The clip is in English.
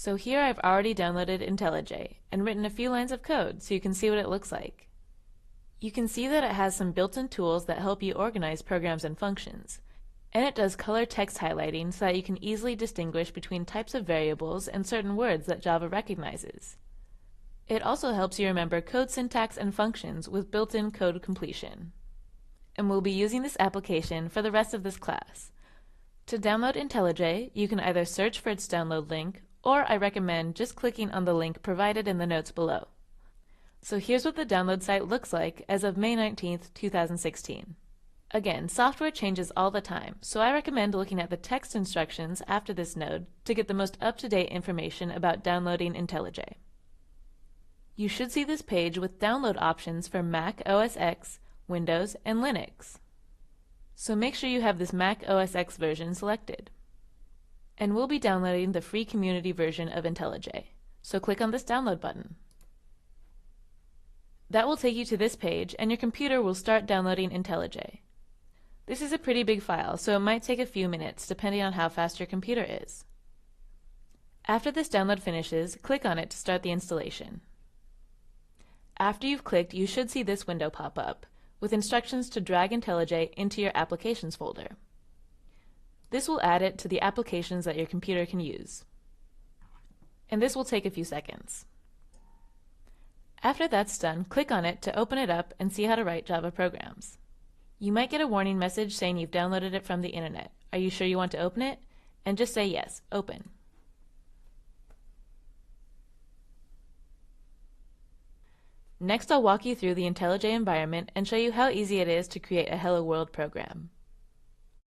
So here I've already downloaded IntelliJ and written a few lines of code so you can see what it looks like. You can see that it has some built-in tools that help you organize programs and functions, and it does color text highlighting so that you can easily distinguish between types of variables and certain words that Java recognizes. It also helps you remember code syntax and functions with built-in code completion. And we'll be using this application for the rest of this class. To download IntelliJ, you can either search for its download link, or I recommend just clicking on the link provided in the notes below. So here's what the download site looks like as of May 19th, 2016. Again, software changes all the time, so I recommend looking at the text instructions after this node to get the most up-to-date information about downloading IntelliJ. You should see this page with download options for Mac OS X, Windows, and Linux. So make sure you have this Mac OS X version selected. And we'll be downloading the free community version of IntelliJ, so click on this download button. That will take you to this page and your computer will start downloading IntelliJ. This is a pretty big file, so it might take a few minutes depending on how fast your computer is. After this download finishes, click on it to start the installation. After you've clicked, you should see this window pop up, with instructions to drag IntelliJ into your Applications folder. This will add it to the applications that your computer can use. And this will take a few seconds. After that's done, click on it to open it up and see how to write Java programs. You might get a warning message saying you've downloaded it from the internet. Are you sure you want to open it? And just say yes, open. Next, I'll walk you through the IntelliJ environment and show you how easy it is to create a Hello World program.